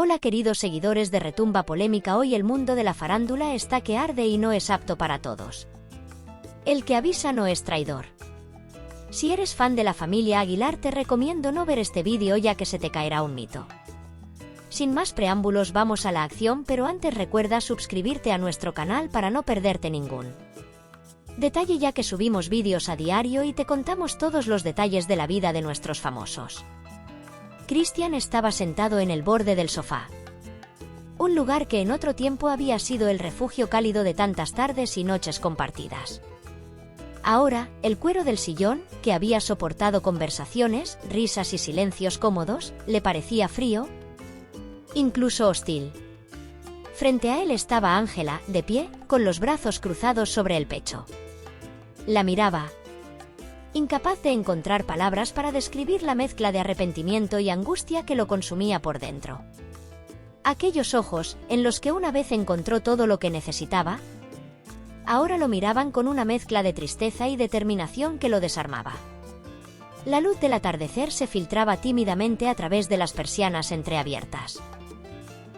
Hola queridos seguidores de Retumba Polémica, hoy el mundo de la farándula está que arde y no es apto para todos. El que avisa no es traidor. Si eres fan de la familia Aguilar te recomiendo no ver este vídeo ya que se te caerá un mito. Sin más preámbulos vamos a la acción, pero antes recuerda suscribirte a nuestro canal para no perderte ningún detalle, ya que subimos vídeos a diario y te contamos todos los detalles de la vida de nuestros famosos. Christian estaba sentado en el borde del sofá. Un lugar que en otro tiempo había sido el refugio cálido de tantas tardes y noches compartidas. Ahora, el cuero del sillón, que había soportado conversaciones, risas y silencios cómodos, le parecía frío, incluso hostil. Frente a él estaba Ángela, de pie, con los brazos cruzados sobre el pecho. La miraba, incapaz de encontrar palabras para describir la mezcla de arrepentimiento y angustia que lo consumía por dentro. Aquellos ojos, en los que una vez encontró todo lo que necesitaba, ahora lo miraban con una mezcla de tristeza y determinación que lo desarmaba. La luz del atardecer se filtraba tímidamente a través de las persianas entreabiertas.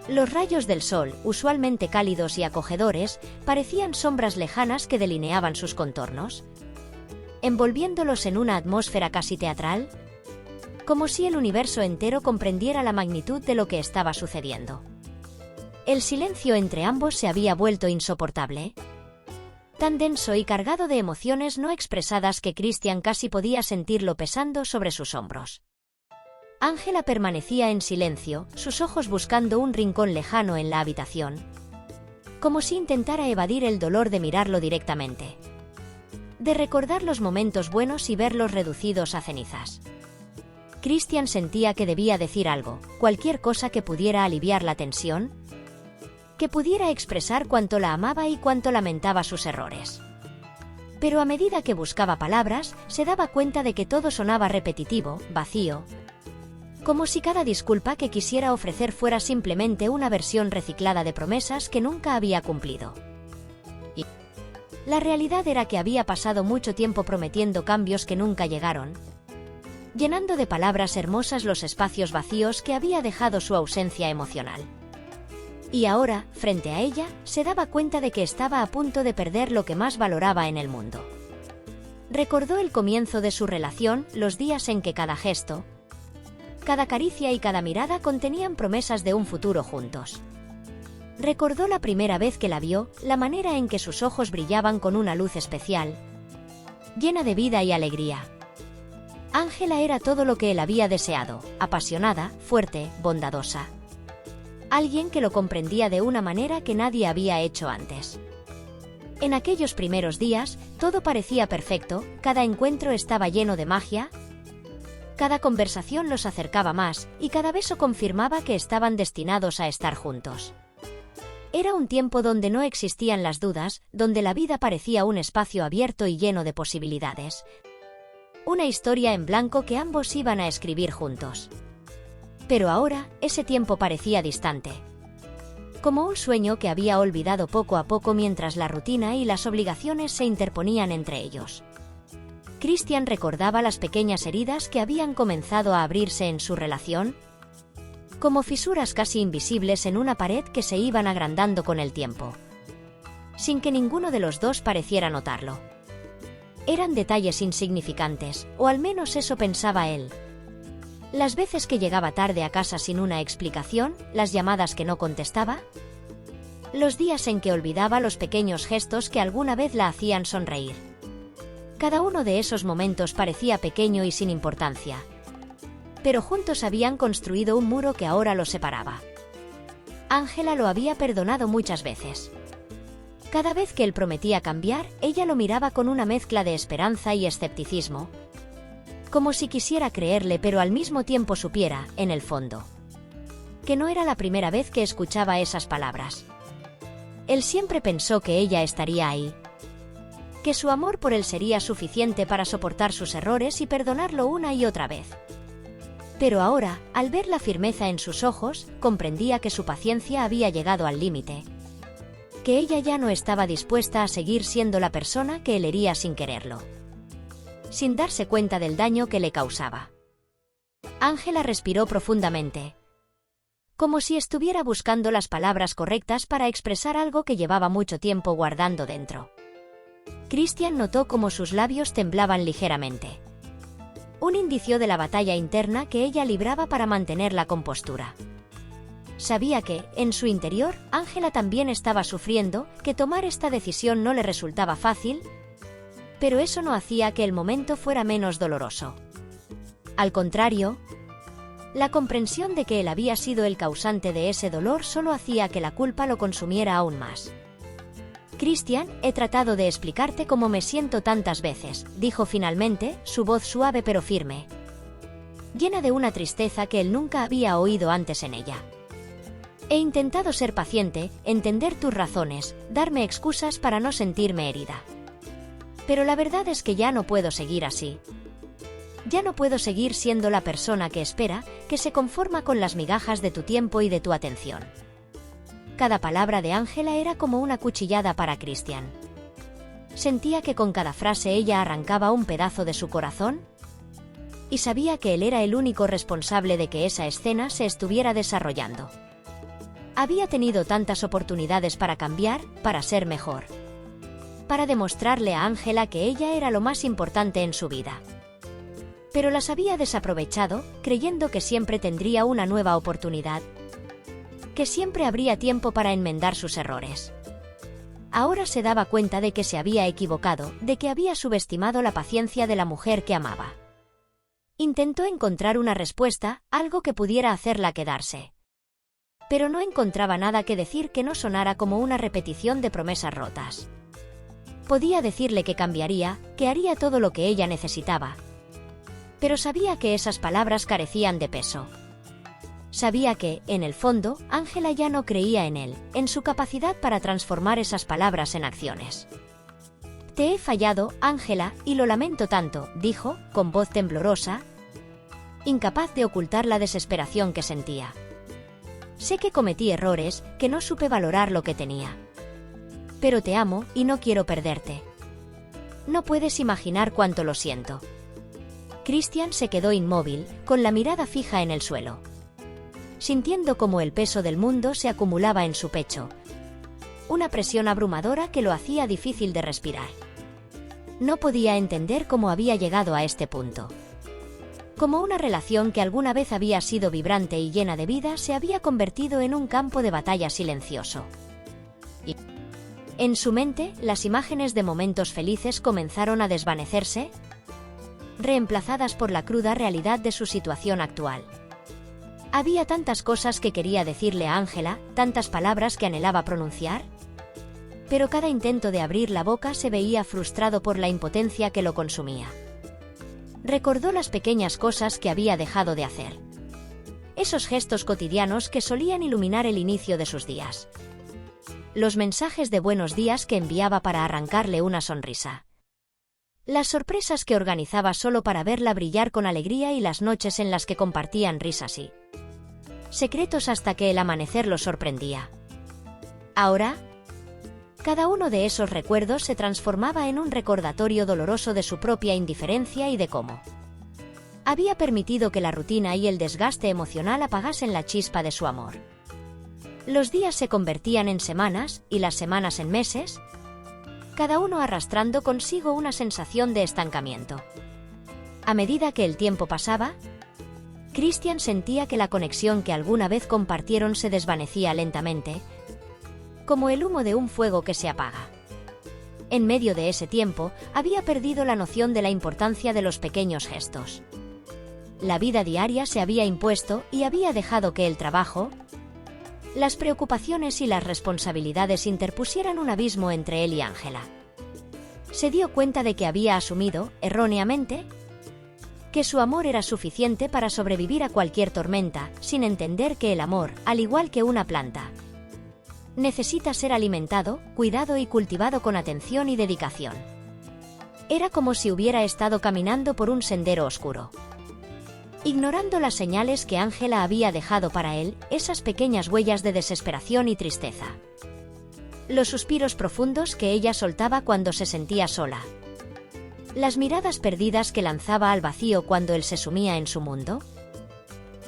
Los rayos del sol, usualmente cálidos y acogedores, parecían sombras lejanas que delineaban sus contornos, envolviéndolos en una atmósfera casi teatral, como si el universo entero comprendiera la magnitud de lo que estaba sucediendo. El silencio entre ambos se había vuelto insoportable, tan denso y cargado de emociones no expresadas que Christian casi podía sentirlo pesando sobre sus hombros. Ángela permanecía en silencio, sus ojos buscando un rincón lejano en la habitación, como si intentara evadir el dolor de mirarlo directamente, de recordar los momentos buenos y verlos reducidos a cenizas. Christian sentía que debía decir algo, cualquier cosa que pudiera aliviar la tensión, que pudiera expresar cuánto la amaba y cuánto lamentaba sus errores. Pero a medida que buscaba palabras, se daba cuenta de que todo sonaba repetitivo, vacío, como si cada disculpa que quisiera ofrecer fuera simplemente una versión reciclada de promesas que nunca había cumplido. Y la realidad era que había pasado mucho tiempo prometiendo cambios que nunca llegaron, llenando de palabras hermosas los espacios vacíos que había dejado su ausencia emocional. Y ahora, frente a ella, se daba cuenta de que estaba a punto de perder lo que más valoraba en el mundo. Recordó el comienzo de su relación, los días en que cada gesto, cada caricia y cada mirada contenían promesas de un futuro juntos. Recordó la primera vez que la vio, la manera en que sus ojos brillaban con una luz especial, llena de vida y alegría. Ángela era todo lo que él había deseado, apasionada, fuerte, bondadosa. Alguien que lo comprendía de una manera que nadie había hecho antes. En aquellos primeros días, todo parecía perfecto, cada encuentro estaba lleno de magia, cada conversación los acercaba más, y cada beso confirmaba que estaban destinados a estar juntos. Era un tiempo donde no existían las dudas, donde la vida parecía un espacio abierto y lleno de posibilidades. Una historia en blanco que ambos iban a escribir juntos. Pero ahora, ese tiempo parecía distante, como un sueño que había olvidado poco a poco mientras la rutina y las obligaciones se interponían entre ellos. Christian recordaba las pequeñas heridas que habían comenzado a abrirse en su relación, como fisuras casi invisibles en una pared que se iban agrandando con el tiempo, sin que ninguno de los dos pareciera notarlo. Eran detalles insignificantes, o al menos eso pensaba él. Las veces que llegaba tarde a casa sin una explicación, las llamadas que no contestaba, los días en que olvidaba los pequeños gestos que alguna vez la hacían sonreír. Cada uno de esos momentos parecía pequeño y sin importancia, pero juntos habían construido un muro que ahora los separaba. Ángela lo había perdonado muchas veces. Cada vez que él prometía cambiar, ella lo miraba con una mezcla de esperanza y escepticismo, como si quisiera creerle pero al mismo tiempo supiera, en el fondo, que no era la primera vez que escuchaba esas palabras. Él siempre pensó que ella estaría ahí, que su amor por él sería suficiente para soportar sus errores y perdonarlo una y otra vez. Pero ahora, al ver la firmeza en sus ojos, comprendía que su paciencia había llegado al límite, que ella ya no estaba dispuesta a seguir siendo la persona que él hería sin quererlo, sin darse cuenta del daño que le causaba. Ángela respiró profundamente, como si estuviera buscando las palabras correctas para expresar algo que llevaba mucho tiempo guardando dentro. Christian notó cómo sus labios temblaban ligeramente. Un indicio de la batalla interna que ella libraba para mantener la compostura. Sabía que, en su interior, Ángela también estaba sufriendo, que tomar esta decisión no le resultaba fácil, pero eso no hacía que el momento fuera menos doloroso. Al contrario, la comprensión de que él había sido el causante de ese dolor solo hacía que la culpa lo consumiera aún más. Christian, he tratado de explicarte cómo me siento tantas veces, dijo finalmente, su voz suave pero firme, llena de una tristeza que él nunca había oído antes en ella. He intentado ser paciente, entender tus razones, darme excusas para no sentirme herida. Pero la verdad es que ya no puedo seguir así. Ya no puedo seguir siendo la persona que espera, que se conforma con las migajas de tu tiempo y de tu atención. Cada palabra de Ángela era como una cuchillada para Christian. Sentía que con cada frase ella arrancaba un pedazo de su corazón, y sabía que él era el único responsable de que esa escena se estuviera desarrollando. Había tenido tantas oportunidades para cambiar, para ser mejor, para demostrarle a Ángela que ella era lo más importante en su vida. Pero las había desaprovechado, creyendo que siempre tendría una nueva oportunidad, que siempre habría tiempo para enmendar sus errores. Ahora se daba cuenta de que se había equivocado, de que había subestimado la paciencia de la mujer que amaba. Intentó encontrar una respuesta, algo que pudiera hacerla quedarse. Pero no encontraba nada que decir que no sonara como una repetición de promesas rotas. Podía decirle que cambiaría, que haría todo lo que ella necesitaba. Pero sabía que esas palabras carecían de peso. Sabía que, en el fondo, Ángela ya no creía en él, en su capacidad para transformar esas palabras en acciones. Te he fallado, Ángela, y lo lamento tanto, dijo, con voz temblorosa, incapaz de ocultar la desesperación que sentía. Sé que cometí errores, que no supe valorar lo que tenía. Pero te amo, y no quiero perderte. No puedes imaginar cuánto lo siento. Christian se quedó inmóvil, con la mirada fija en el suelo, sintiendo cómo el peso del mundo se acumulaba en su pecho. Una presión abrumadora que lo hacía difícil de respirar. No podía entender cómo había llegado a este punto. Como una relación que alguna vez había sido vibrante y llena de vida se había convertido en un campo de batalla silencioso. Y en su mente, las imágenes de momentos felices comenzaron a desvanecerse, reemplazadas por la cruda realidad de su situación actual. Había tantas cosas que quería decirle a Ángela, tantas palabras que anhelaba pronunciar, pero cada intento de abrir la boca se veía frustrado por la impotencia que lo consumía. Recordó las pequeñas cosas que había dejado de hacer. Esos gestos cotidianos que solían iluminar el inicio de sus días. Los mensajes de buenos días que enviaba para arrancarle una sonrisa. Las sorpresas que organizaba solo para verla brillar con alegría y las noches en las que compartían risas y secretos hasta que el amanecer los sorprendía. Ahora, cada uno de esos recuerdos se transformaba en un recordatorio doloroso de su propia indiferencia y de cómo había permitido que la rutina y el desgaste emocional apagasen la chispa de su amor. Los días se convertían en semanas, y las semanas en meses, cada uno arrastrando consigo una sensación de estancamiento. A medida que el tiempo pasaba, Christian sentía que la conexión que alguna vez compartieron se desvanecía lentamente, como el humo de un fuego que se apaga. En medio de ese tiempo, había perdido la noción de la importancia de los pequeños gestos. La vida diaria se había impuesto y había dejado que el trabajo, las preocupaciones y las responsabilidades interpusieran un abismo entre él y Ángela. Se dio cuenta de que había asumido, erróneamente, que su amor era suficiente para sobrevivir a cualquier tormenta, sin entender que el amor, al igual que una planta, necesita ser alimentado, cuidado y cultivado con atención y dedicación. Era como si hubiera estado caminando por un sendero oscuro, ignorando las señales que Ángela había dejado para él, esas pequeñas huellas de desesperación y tristeza. Los suspiros profundos que ella soltaba cuando se sentía sola. Las miradas perdidas que lanzaba al vacío cuando él se sumía en su mundo.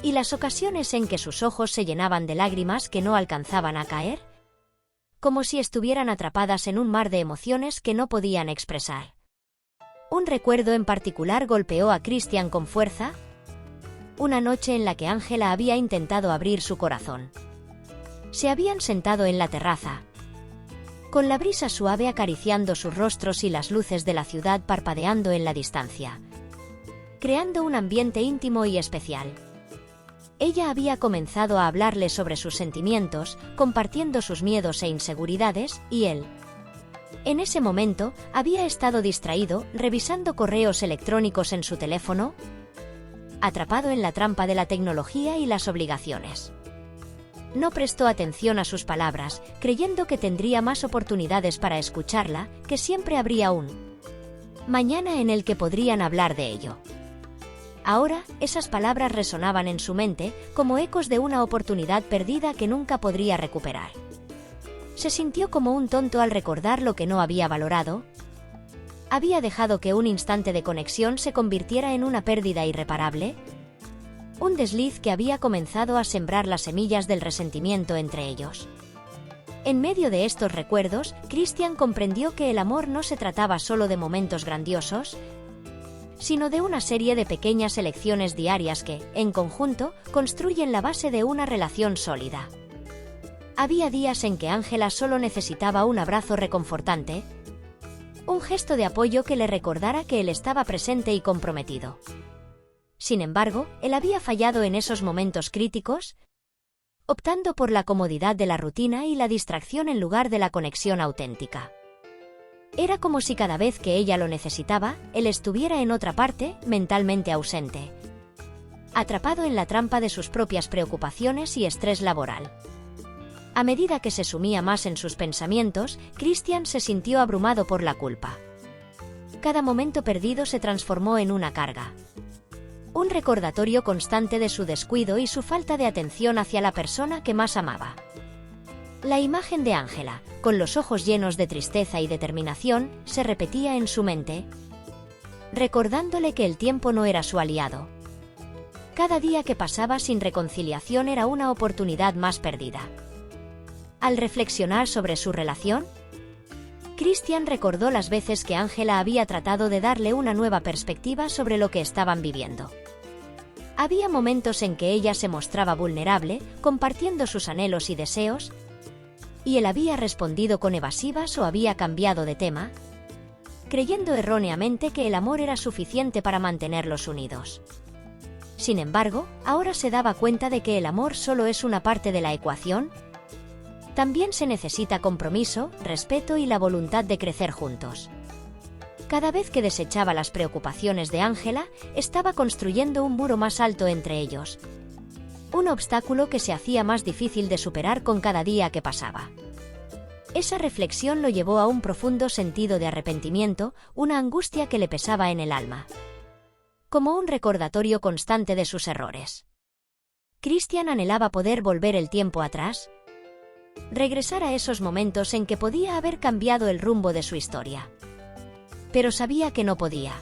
Y las ocasiones en que sus ojos se llenaban de lágrimas que no alcanzaban a caer, como si estuvieran atrapadas en un mar de emociones que no podían expresar. Un recuerdo en particular golpeó a Christian con fuerza, una noche en la que Angela había intentado abrir su corazón. Se habían sentado en la terraza, con la brisa suave acariciando sus rostros y las luces de la ciudad parpadeando en la distancia, creando un ambiente íntimo y especial. Ella había comenzado a hablarle sobre sus sentimientos, compartiendo sus miedos e inseguridades, y él, en ese momento, había estado distraído, revisando correos electrónicos en su teléfono, atrapado en la trampa de la tecnología y las obligaciones. No prestó atención a sus palabras, creyendo que tendría más oportunidades para escucharla, que siempre habría un mañana en el que podrían hablar de ello. Ahora, esas palabras resonaban en su mente, como ecos de una oportunidad perdida que nunca podría recuperar. Se sintió como un tonto al recordar lo que no había valorado. ¿Había dejado que un instante de conexión se convirtiera en una pérdida irreparable? Un desliz que había comenzado a sembrar las semillas del resentimiento entre ellos. En medio de estos recuerdos, Christian comprendió que el amor no se trataba solo de momentos grandiosos, sino de una serie de pequeñas elecciones diarias que, en conjunto, construyen la base de una relación sólida. Había días en que Angela solo necesitaba un abrazo reconfortante, un gesto de apoyo que le recordara que él estaba presente y comprometido. Sin embargo, él había fallado en esos momentos críticos, optando por la comodidad de la rutina y la distracción en lugar de la conexión auténtica. Era como si cada vez que ella lo necesitaba, él estuviera en otra parte, mentalmente ausente, atrapado en la trampa de sus propias preocupaciones y estrés laboral. A medida que se sumía más en sus pensamientos, Christian se sintió abrumado por la culpa. Cada momento perdido se transformó en una carga. Un recordatorio constante de su descuido y su falta de atención hacia la persona que más amaba. La imagen de Angela, con los ojos llenos de tristeza y determinación, se repetía en su mente, recordándole que el tiempo no era su aliado. Cada día que pasaba sin reconciliación era una oportunidad más perdida. Al reflexionar sobre su relación, Christian recordó las veces que Angela había tratado de darle una nueva perspectiva sobre lo que estaban viviendo. Había momentos en que ella se mostraba vulnerable, compartiendo sus anhelos y deseos, y él había respondido con evasivas o había cambiado de tema, creyendo erróneamente que el amor era suficiente para mantenerlos unidos. Sin embargo, ahora se daba cuenta de que el amor solo es una parte de la ecuación. También se necesita compromiso, respeto y la voluntad de crecer juntos. Cada vez que desechaba las preocupaciones de Angela, estaba construyendo un muro más alto entre ellos. Un obstáculo que se hacía más difícil de superar con cada día que pasaba. Esa reflexión lo llevó a un profundo sentido de arrepentimiento, una angustia que le pesaba en el alma. Como un recordatorio constante de sus errores. Christian anhelaba poder volver el tiempo atrás, regresar a esos momentos en que podía haber cambiado el rumbo de su historia. Pero sabía que no podía.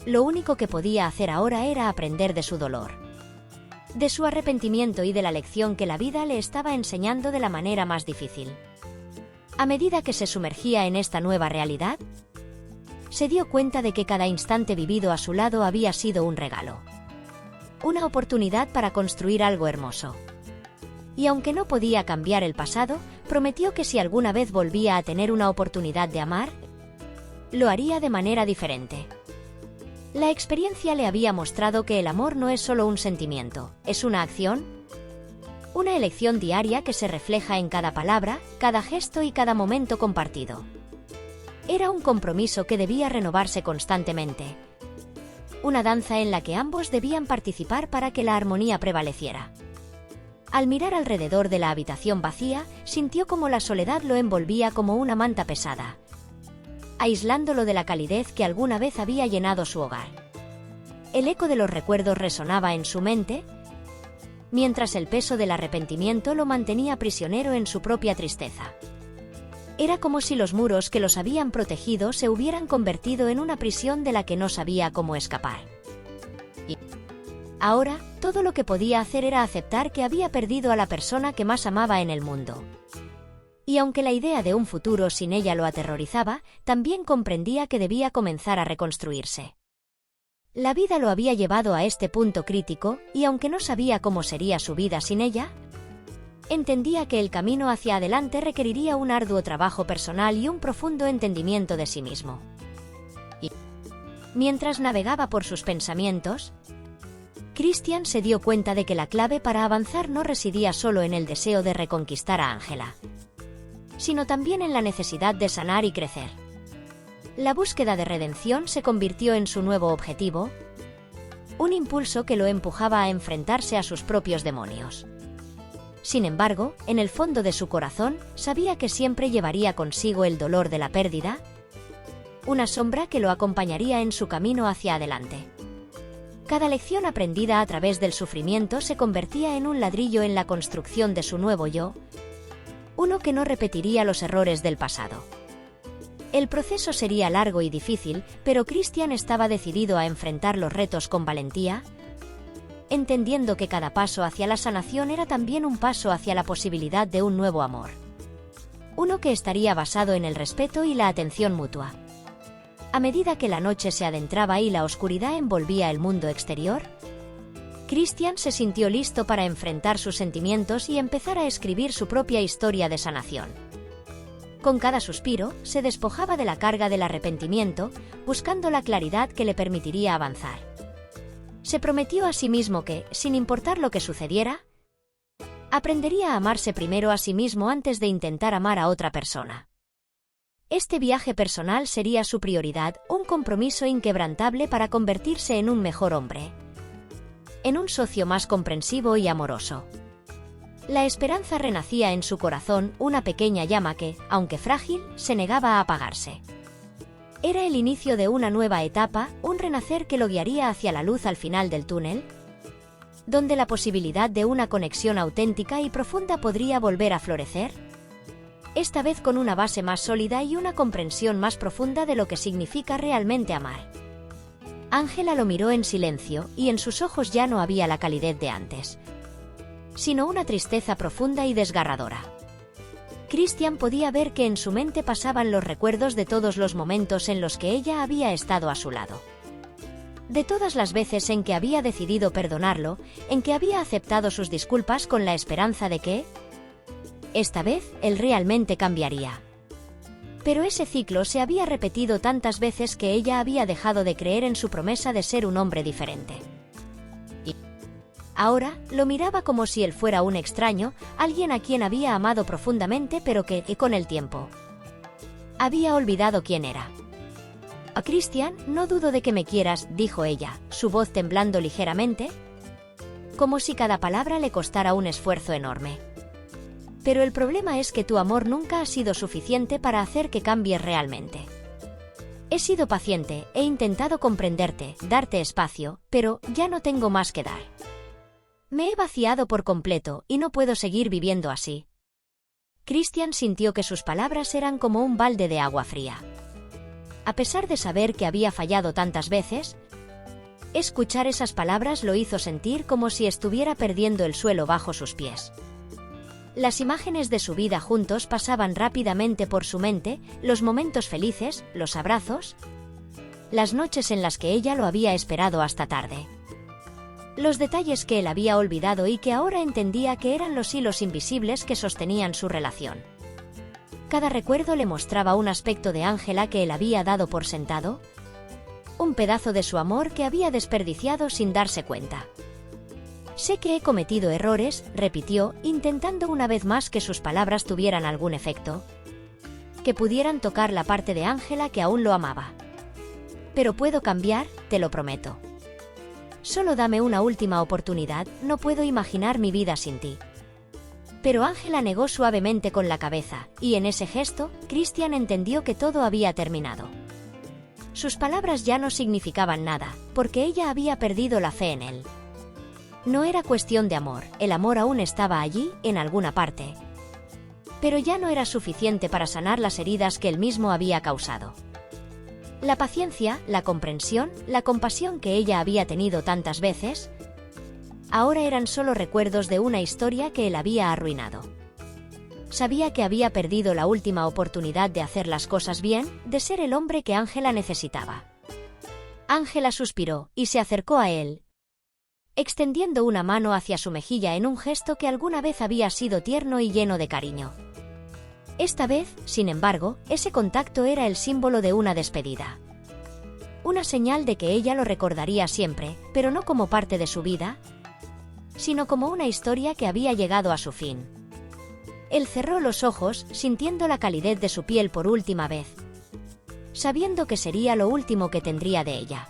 Lo único que podía hacer ahora era aprender de su dolor, de su arrepentimiento y de la lección que la vida le estaba enseñando de la manera más difícil. A medida que se sumergía en esta nueva realidad, se dio cuenta de que cada instante vivido a su lado había sido un regalo. Una oportunidad para construir algo hermoso. Y aunque no podía cambiar el pasado, prometió que si alguna vez volvía a tener una oportunidad de amar, lo haría de manera diferente. La experiencia le había mostrado que el amor no es solo un sentimiento, es una acción, una elección diaria que se refleja en cada palabra, cada gesto y cada momento compartido. Era un compromiso que debía renovarse constantemente. Una danza en la que ambos debían participar para que la armonía prevaleciera. Al mirar alrededor de la habitación vacía, sintió como la soledad lo envolvía como una manta pesada, aislándolo de la calidez que alguna vez había llenado su hogar. El eco de los recuerdos resonaba en su mente, mientras el peso del arrepentimiento lo mantenía prisionero en su propia tristeza. Era como si los muros que los habían protegido se hubieran convertido en una prisión de la que no sabía cómo escapar. Ahora, todo lo que podía hacer era aceptar que había perdido a la persona que más amaba en el mundo. Y aunque la idea de un futuro sin ella lo aterrorizaba, también comprendía que debía comenzar a reconstruirse. La vida lo había llevado a este punto crítico, y aunque no sabía cómo sería su vida sin ella, entendía que el camino hacia adelante requeriría un arduo trabajo personal y un profundo entendimiento de sí mismo. Y mientras navegaba por sus pensamientos, Christian se dio cuenta de que la clave para avanzar no residía solo en el deseo de reconquistar a Angela, sino también en la necesidad de sanar y crecer. La búsqueda de redención se convirtió en su nuevo objetivo, un impulso que lo empujaba a enfrentarse a sus propios demonios. Sin embargo, en el fondo de su corazón, sabía que siempre llevaría consigo el dolor de la pérdida, una sombra que lo acompañaría en su camino hacia adelante. Cada lección aprendida a través del sufrimiento se convertía en un ladrillo en la construcción de su nuevo yo, uno que no repetiría los errores del pasado. El proceso sería largo y difícil, pero Christian estaba decidido a enfrentar los retos con valentía, entendiendo que cada paso hacia la sanación era también un paso hacia la posibilidad de un nuevo amor. Uno que estaría basado en el respeto y la atención mutua. A medida que la noche se adentraba y la oscuridad envolvía el mundo exterior, Christian se sintió listo para enfrentar sus sentimientos y empezar a escribir su propia historia de sanación. Con cada suspiro, se despojaba de la carga del arrepentimiento, buscando la claridad que le permitiría avanzar. Se prometió a sí mismo que, sin importar lo que sucediera, aprendería a amarse primero a sí mismo antes de intentar amar a otra persona. Este viaje personal sería su prioridad, un compromiso inquebrantable para convertirse en un mejor hombre, en un socio más comprensivo y amoroso. La esperanza renacía en su corazón, una pequeña llama que, aunque frágil, se negaba a apagarse. Era el inicio de una nueva etapa, un renacer que lo guiaría hacia la luz al final del túnel, donde la posibilidad de una conexión auténtica y profunda podría volver a florecer, esta vez con una base más sólida y una comprensión más profunda de lo que significa realmente amar. Angela lo miró en silencio, y en sus ojos ya no había la calidez de antes, sino una tristeza profunda y desgarradora. Christian podía ver que en su mente pasaban los recuerdos de todos los momentos en los que ella había estado a su lado. De todas las veces en que había decidido perdonarlo, en que había aceptado sus disculpas con la esperanza de que, esta vez, él realmente cambiaría. Pero ese ciclo se había repetido tantas veces que ella había dejado de creer en su promesa de ser un hombre diferente. Y ahora, lo miraba como si él fuera un extraño, alguien a quien había amado profundamente pero que, con el tiempo, había olvidado quién era. «A Christian, no dudo de que me quieras», dijo ella, su voz temblando ligeramente, como si cada palabra le costara un esfuerzo enorme. «Pero el problema es que tu amor nunca ha sido suficiente para hacer que cambies realmente. He sido paciente, he intentado comprenderte, darte espacio, pero ya no tengo más que dar. Me he vaciado por completo y no puedo seguir viviendo así». Christian sintió que sus palabras eran como un balde de agua fría. A pesar de saber que había fallado tantas veces, escuchar esas palabras lo hizo sentir como si estuviera perdiendo el suelo bajo sus pies. Las imágenes de su vida juntos pasaban rápidamente por su mente, los momentos felices, los abrazos, las noches en las que ella lo había esperado hasta tarde. Los detalles que él había olvidado y que ahora entendía que eran los hilos invisibles que sostenían su relación. Cada recuerdo le mostraba un aspecto de Angela que él había dado por sentado, un pedazo de su amor que había desperdiciado sin darse cuenta. «Sé que he cometido errores», repitió, intentando una vez más que sus palabras tuvieran algún efecto, que pudieran tocar la parte de Angela que aún lo amaba. «Pero puedo cambiar, te lo prometo. Solo dame una última oportunidad, no puedo imaginar mi vida sin ti». Pero Angela negó suavemente con la cabeza, y en ese gesto, Christian entendió que todo había terminado. Sus palabras ya no significaban nada, porque ella había perdido la fe en él. No era cuestión de amor, el amor aún estaba allí, en alguna parte. Pero ya no era suficiente para sanar las heridas que él mismo había causado. La paciencia, la comprensión, la compasión que ella había tenido tantas veces, ahora eran solo recuerdos de una historia que él había arruinado. Sabía que había perdido la última oportunidad de hacer las cosas bien, de ser el hombre que Ángela necesitaba. Ángela suspiró y se acercó a él, extendiendo una mano hacia su mejilla en un gesto que alguna vez había sido tierno y lleno de cariño. Esta vez, sin embargo, ese contacto era el símbolo de una despedida. Una señal de que ella lo recordaría siempre, pero no como parte de su vida, sino como una historia que había llegado a su fin. Él cerró los ojos, sintiendo la calidez de su piel por última vez, sabiendo que sería lo último que tendría de ella.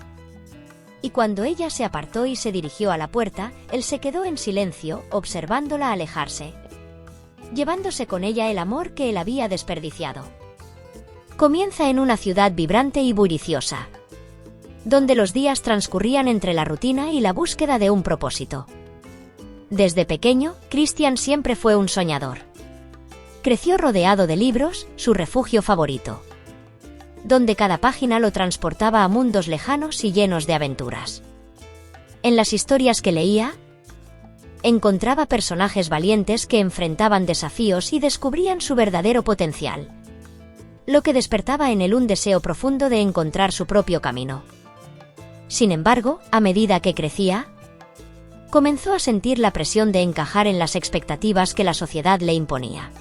Y cuando ella se apartó y se dirigió a la puerta, él se quedó en silencio, observándola alejarse, llevándose con ella el amor que él había desperdiciado. Comienza en una ciudad vibrante y bulliciosa, donde los días transcurrían entre la rutina y la búsqueda de un propósito. Desde pequeño, Christian siempre fue un soñador. Creció rodeado de libros, su refugio favorito, donde cada página lo transportaba a mundos lejanos y llenos de aventuras. En las historias que leía, encontraba personajes valientes que enfrentaban desafíos y descubrían su verdadero potencial, lo que despertaba en él un deseo profundo de encontrar su propio camino. Sin embargo, a medida que crecía, comenzó a sentir la presión de encajar en las expectativas que la sociedad le imponía.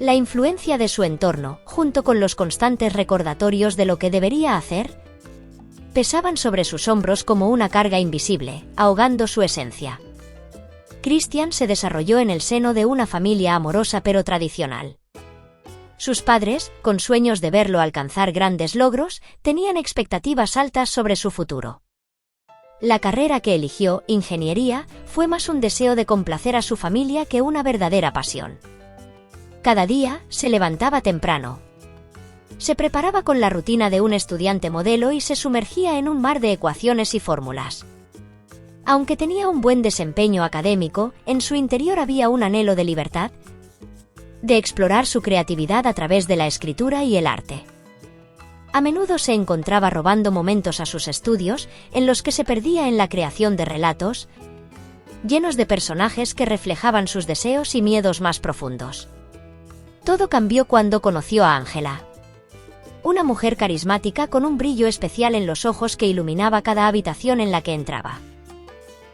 La influencia de su entorno, junto con los constantes recordatorios de lo que debería hacer, pesaban sobre sus hombros como una carga invisible, ahogando su esencia. Christian se desarrolló en el seno de una familia amorosa pero tradicional. Sus padres, con sueños de verlo alcanzar grandes logros, tenían expectativas altas sobre su futuro. La carrera que eligió, ingeniería, fue más un deseo de complacer a su familia que una verdadera pasión. Cada día, se levantaba temprano. Se preparaba con la rutina de un estudiante modelo y se sumergía en un mar de ecuaciones y fórmulas. Aunque tenía un buen desempeño académico, en su interior había un anhelo de libertad, de explorar su creatividad a través de la escritura y el arte. A menudo se encontraba robando momentos a sus estudios, en los que se perdía en la creación de relatos, llenos de personajes que reflejaban sus deseos y miedos más profundos. Todo cambió cuando conoció a Ángela, una mujer carismática con un brillo especial en los ojos que iluminaba cada habitación en la que entraba.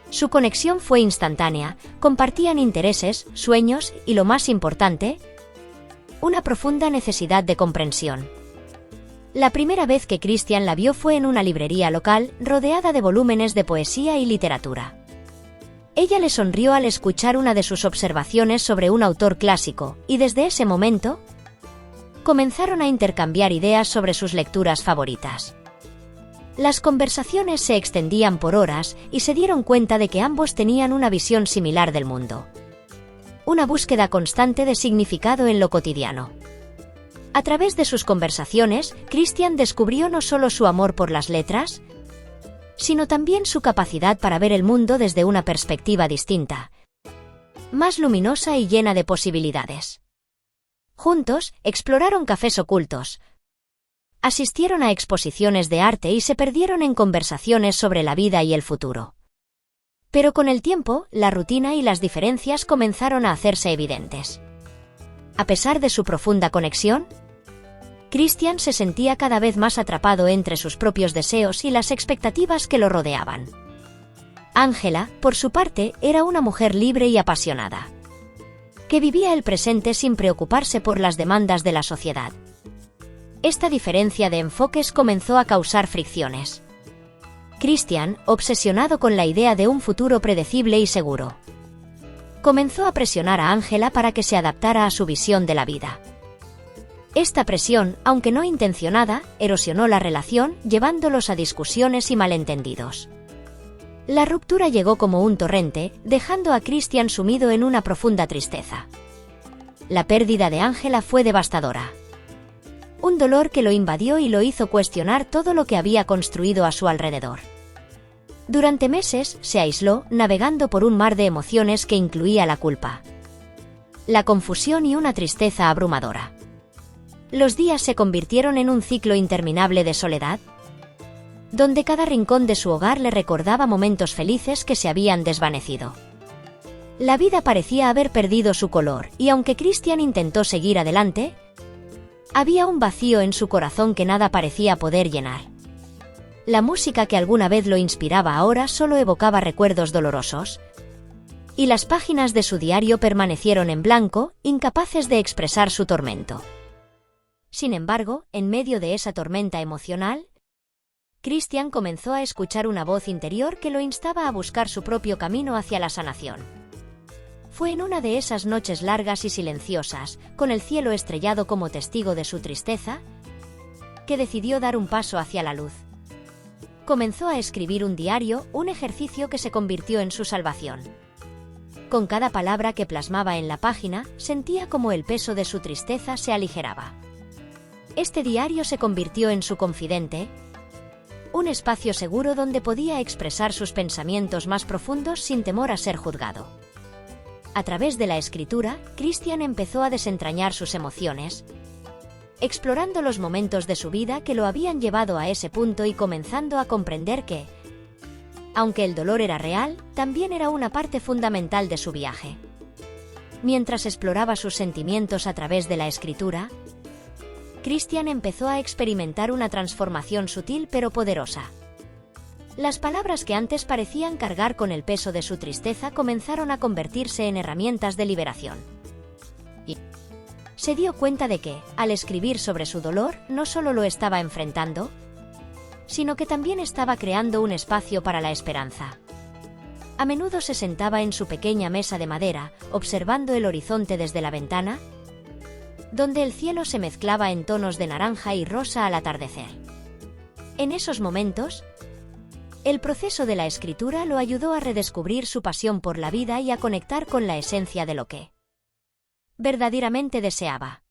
Su conexión fue instantánea, compartían intereses, sueños y, lo más importante, una profunda necesidad de comprensión. La primera vez que Christian la vio fue en una librería local, rodeada de volúmenes de poesía y literatura. Ella le sonrió al escuchar una de sus observaciones sobre un autor clásico, y desde ese momento, comenzaron a intercambiar ideas sobre sus lecturas favoritas. Las conversaciones se extendían por horas y se dieron cuenta de que ambos tenían una visión similar del mundo. Una búsqueda constante de significado en lo cotidiano. A través de sus conversaciones, Christian descubrió no solo su amor por las letras, sino también su capacidad para ver el mundo desde una perspectiva distinta, más luminosa y llena de posibilidades. Juntos, exploraron cafés ocultos, asistieron a exposiciones de arte y se perdieron en conversaciones sobre la vida y el futuro. Pero con el tiempo, la rutina y las diferencias comenzaron a hacerse evidentes. A pesar de su profunda conexión, Christian se sentía cada vez más atrapado entre sus propios deseos y las expectativas que lo rodeaban. Ángela, por su parte, era una mujer libre y apasionada, que vivía el presente sin preocuparse por las demandas de la sociedad. Esta diferencia de enfoques comenzó a causar fricciones. Christian, obsesionado con la idea de un futuro predecible y seguro, comenzó a presionar a Ángela para que se adaptara a su visión de la vida. Esta presión, aunque no intencionada, erosionó la relación, llevándolos a discusiones y malentendidos. La ruptura llegó como un torrente, dejando a Christian sumido en una profunda tristeza. La pérdida de Ángela fue devastadora. Un dolor que lo invadió y lo hizo cuestionar todo lo que había construido a su alrededor. Durante meses, se aisló, navegando por un mar de emociones que incluía la culpa, la confusión y una tristeza abrumadora. Los días se convirtieron en un ciclo interminable de soledad, donde cada rincón de su hogar le recordaba momentos felices que se habían desvanecido. La vida parecía haber perdido su color, y aunque Christian intentó seguir adelante, había un vacío en su corazón que nada parecía poder llenar. La música que alguna vez lo inspiraba ahora solo evocaba recuerdos dolorosos, y las páginas de su diario permanecieron en blanco, incapaces de expresar su tormento. Sin embargo, en medio de esa tormenta emocional, Christian comenzó a escuchar una voz interior que lo instaba a buscar su propio camino hacia la sanación. Fue en una de esas noches largas y silenciosas, con el cielo estrellado como testigo de su tristeza, que decidió dar un paso hacia la luz. Comenzó a escribir un diario, un ejercicio que se convirtió en su salvación. Con cada palabra que plasmaba en la página, sentía como el peso de su tristeza se aligeraba. Este diario se convirtió en su confidente, un espacio seguro donde podía expresar sus pensamientos más profundos sin temor a ser juzgado. A través de la escritura, Christian empezó a desentrañar sus emociones, explorando los momentos de su vida que lo habían llevado a ese punto y comenzando a comprender que, aunque el dolor era real, también era una parte fundamental de su viaje. Mientras exploraba sus sentimientos a través de la escritura, Christian empezó a experimentar una transformación sutil pero poderosa. Las palabras que antes parecían cargar con el peso de su tristeza comenzaron a convertirse en herramientas de liberación. Y se dio cuenta de que, al escribir sobre su dolor, no solo lo estaba enfrentando, sino que también estaba creando un espacio para la esperanza. A menudo se sentaba en su pequeña mesa de madera, observando el horizonte desde la ventana, donde el cielo se mezclaba en tonos de naranja y rosa al atardecer. En esos momentos, el proceso de la escritura lo ayudó a redescubrir su pasión por la vida y a conectar con la esencia de lo que verdaderamente deseaba.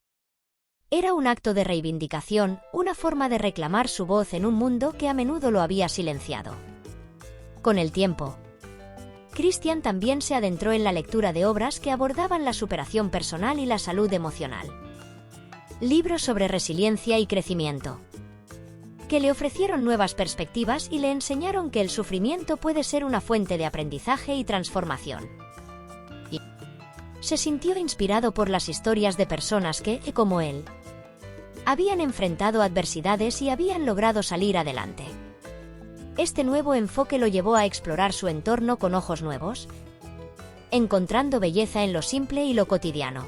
Era un acto de reivindicación, una forma de reclamar su voz en un mundo que a menudo lo había silenciado. Con el tiempo, Christian también se adentró en la lectura de obras que abordaban la superación personal y la salud emocional. Libros sobre resiliencia y crecimiento, que le ofrecieron nuevas perspectivas y le enseñaron que el sufrimiento puede ser una fuente de aprendizaje y transformación. Y se sintió inspirado por las historias de personas que, como él, habían enfrentado adversidades y habían logrado salir adelante. Este nuevo enfoque lo llevó a explorar su entorno con ojos nuevos, encontrando belleza en lo simple y lo cotidiano.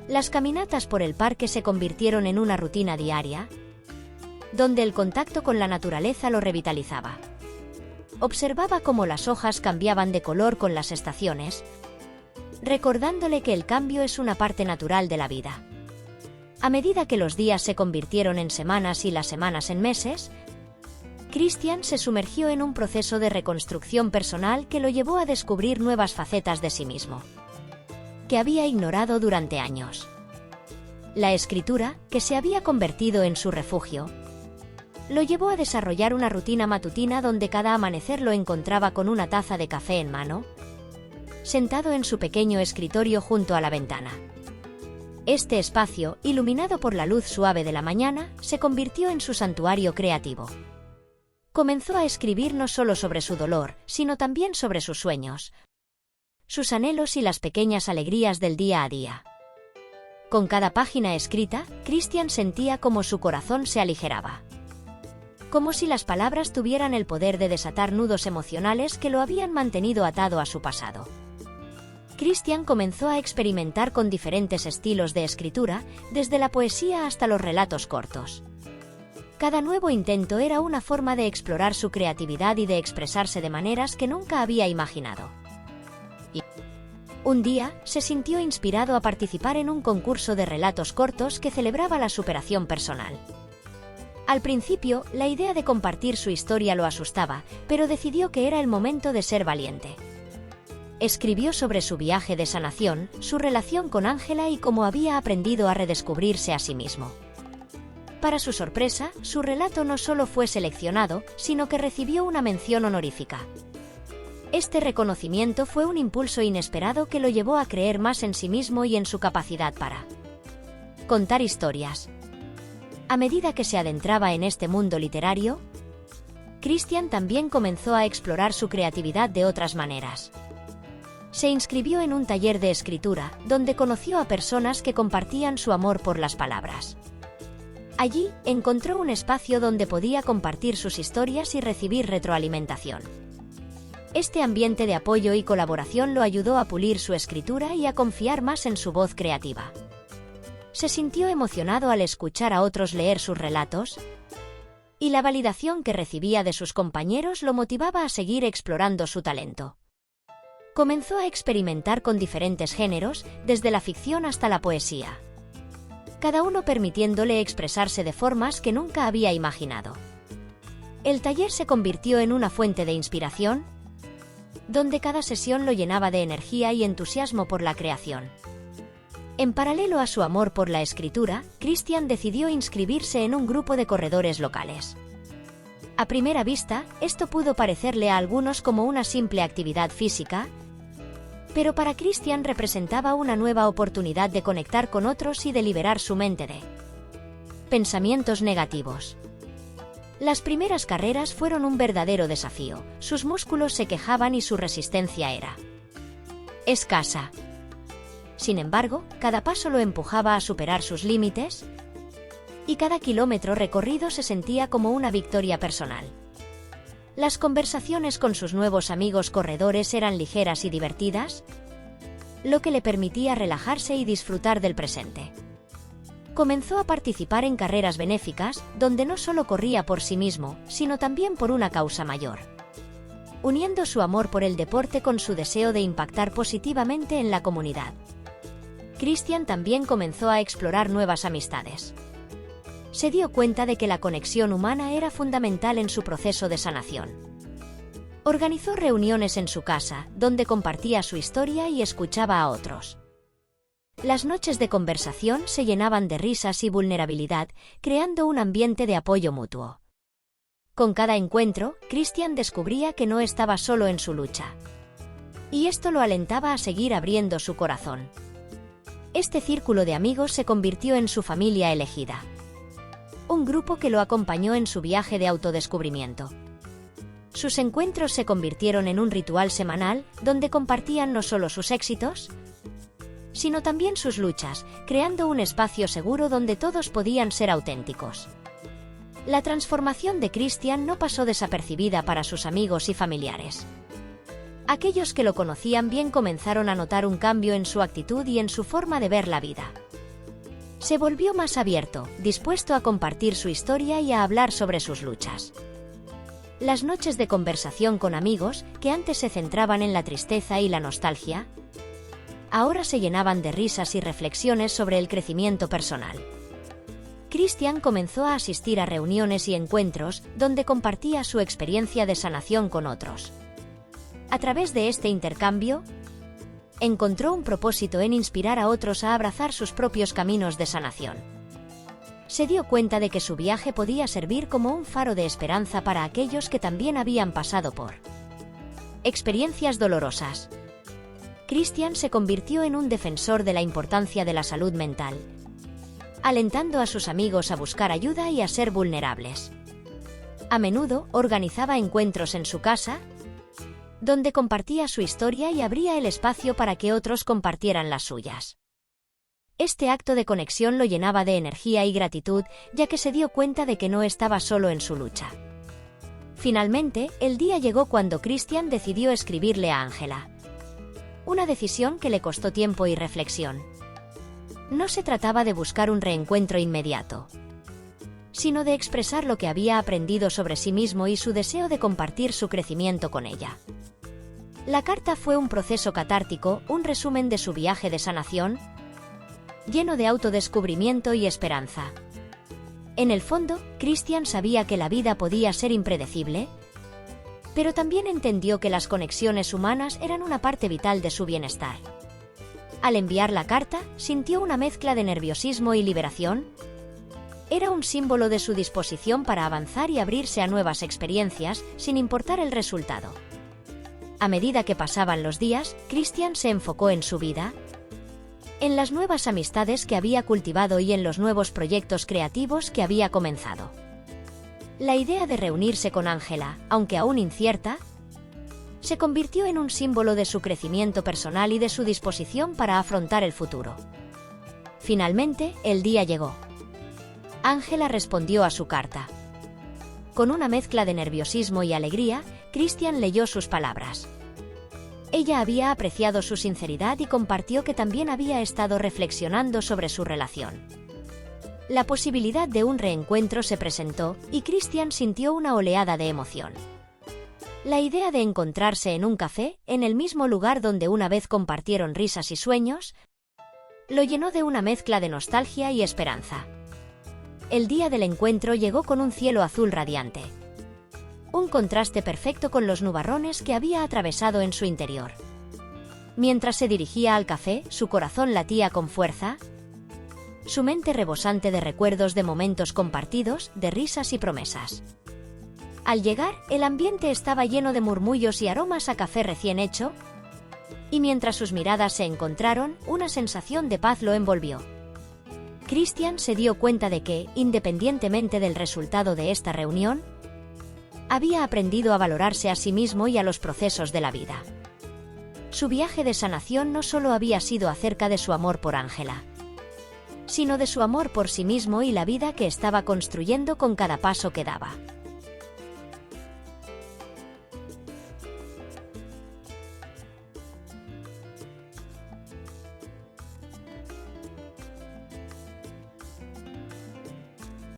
Las caminatas por el parque se convirtieron en una rutina diaria, donde el contacto con la naturaleza lo revitalizaba. Observaba cómo las hojas cambiaban de color con las estaciones, recordándole que el cambio es una parte natural de la vida. A medida que los días se convirtieron en semanas y las semanas en meses, Christian se sumergió en un proceso de reconstrucción personal que lo llevó a descubrir nuevas facetas de sí mismo, que había ignorado durante años. La escritura, que se había convertido en su refugio, lo llevó a desarrollar una rutina matutina donde cada amanecer lo encontraba con una taza de café en mano, sentado en su pequeño escritorio junto a la ventana. Este espacio, iluminado por la luz suave de la mañana, se convirtió en su santuario creativo. Comenzó a escribir no solo sobre su dolor, sino también sobre sus sueños, sus anhelos y las pequeñas alegrías del día a día. Con cada página escrita, Christian sentía como su corazón se aligeraba, como si las palabras tuvieran el poder de desatar nudos emocionales que lo habían mantenido atado a su pasado. Christian comenzó a experimentar con diferentes estilos de escritura, desde la poesía hasta los relatos cortos. Cada nuevo intento era una forma de explorar su creatividad y de expresarse de maneras que nunca había imaginado. Y un día, se sintió inspirado a participar en un concurso de relatos cortos que celebraba la superación personal. Al principio, la idea de compartir su historia lo asustaba, pero decidió que era el momento de ser valiente. Escribió sobre su viaje de sanación, su relación con Ángela y cómo había aprendido a redescubrirse a sí mismo. Para su sorpresa, su relato no solo fue seleccionado, sino que recibió una mención honorífica. Este reconocimiento fue un impulso inesperado que lo llevó a creer más en sí mismo y en su capacidad para contar historias. A medida que se adentraba en este mundo literario, Christian también comenzó a explorar su creatividad de otras maneras. Se inscribió en un taller de escritura, donde conoció a personas que compartían su amor por las palabras. Allí, encontró un espacio donde podía compartir sus historias y recibir retroalimentación. Este ambiente de apoyo y colaboración lo ayudó a pulir su escritura y a confiar más en su voz creativa. Se sintió emocionado al escuchar a otros leer sus relatos, y la validación que recibía de sus compañeros lo motivaba a seguir explorando su talento. Comenzó a experimentar con diferentes géneros, desde la ficción hasta la poesía, cada uno permitiéndole expresarse de formas que nunca había imaginado. El taller se convirtió en una fuente de inspiración, donde cada sesión lo llenaba de energía y entusiasmo por la creación. En paralelo a su amor por la escritura, Christian decidió inscribirse en un grupo de corredores locales. A primera vista, esto pudo parecerle a algunos como una simple actividad física, pero para Christian representaba una nueva oportunidad de conectar con otros y de liberar su mente de pensamientos negativos. Las primeras carreras fueron un verdadero desafío, sus músculos se quejaban y su resistencia era escasa. Sin embargo, cada paso lo empujaba a superar sus límites, y cada kilómetro recorrido se sentía como una victoria personal. Las conversaciones con sus nuevos amigos corredores eran ligeras y divertidas, lo que le permitía relajarse y disfrutar del presente. Comenzó a participar en carreras benéficas, donde no solo corría por sí mismo, sino también por una causa mayor, uniendo su amor por el deporte con su deseo de impactar positivamente en la comunidad. Christian también comenzó a explorar nuevas amistades. Se dio cuenta de que la conexión humana era fundamental en su proceso de sanación. Organizó reuniones en su casa, donde compartía su historia y escuchaba a otros. Las noches de conversación se llenaban de risas y vulnerabilidad, creando un ambiente de apoyo mutuo. Con cada encuentro, Christian descubría que no estaba solo en su lucha, y esto lo alentaba a seguir abriendo su corazón. Este círculo de amigos se convirtió en su familia elegida, un grupo que lo acompañó en su viaje de autodescubrimiento. Sus encuentros se convirtieron en un ritual semanal, donde compartían no solo sus éxitos, sino también sus luchas, creando un espacio seguro donde todos podían ser auténticos. La transformación de Christian no pasó desapercibida para sus amigos y familiares. Aquellos que lo conocían bien comenzaron a notar un cambio en su actitud y en su forma de ver la vida. Se volvió más abierto, dispuesto a compartir su historia y a hablar sobre sus luchas. Las noches de conversación con amigos, que antes se centraban en la tristeza y la nostalgia, ahora se llenaban de risas y reflexiones sobre el crecimiento personal. Christian comenzó a asistir a reuniones y encuentros, donde compartía su experiencia de sanación con otros. A través de este intercambio, encontró un propósito en inspirar a otros a abrazar sus propios caminos de sanación. Se dio cuenta de que su viaje podía servir como un faro de esperanza para aquellos que también habían pasado por experiencias dolorosas. Christian se convirtió en un defensor de la importancia de la salud mental, alentando a sus amigos a buscar ayuda y a ser vulnerables. A menudo organizaba encuentros en su casa, donde compartía su historia y abría el espacio para que otros compartieran las suyas. Este acto de conexión lo llenaba de energía y gratitud, ya que se dio cuenta de que no estaba solo en su lucha. Finalmente, el día llegó cuando Christian decidió escribirle a Angela. Una decisión que le costó tiempo y reflexión. No se trataba de buscar un reencuentro inmediato, sino de expresar lo que había aprendido sobre sí mismo y su deseo de compartir su crecimiento con ella. La carta fue un proceso catártico, un resumen de su viaje de sanación, lleno de autodescubrimiento y esperanza. En el fondo, Christian sabía que la vida podía ser impredecible, pero también entendió que las conexiones humanas eran una parte vital de su bienestar. Al enviar la carta, sintió una mezcla de nerviosismo y liberación. Era un símbolo de su disposición para avanzar y abrirse a nuevas experiencias, sin importar el resultado. A medida que pasaban los días, Christian se enfocó en su vida, en las nuevas amistades que había cultivado y en los nuevos proyectos creativos que había comenzado. La idea de reunirse con Ángela, aunque aún incierta, se convirtió en un símbolo de su crecimiento personal y de su disposición para afrontar el futuro. Finalmente, el día llegó. Ángela respondió a su carta. Con una mezcla de nerviosismo y alegría, Christian leyó sus palabras. Ella había apreciado su sinceridad y compartió que también había estado reflexionando sobre su relación. La posibilidad de un reencuentro se presentó, y Christian sintió una oleada de emoción. La idea de encontrarse en un café, en el mismo lugar donde una vez compartieron risas y sueños, lo llenó de una mezcla de nostalgia y esperanza. El día del encuentro llegó con un cielo azul radiante. Un contraste perfecto con los nubarrones que había atravesado en su interior. Mientras se dirigía al café, su corazón latía con fuerza, su mente rebosante de recuerdos de momentos compartidos, de risas y promesas. Al llegar, el ambiente estaba lleno de murmullos y aromas a café recién hecho, y mientras sus miradas se encontraron, una sensación de paz lo envolvió. Christian se dio cuenta de que, independientemente del resultado de esta reunión, había aprendido a valorarse a sí mismo y a los procesos de la vida. Su viaje de sanación no solo había sido acerca de su amor por Ángela, sino de su amor por sí mismo y la vida que estaba construyendo con cada paso que daba.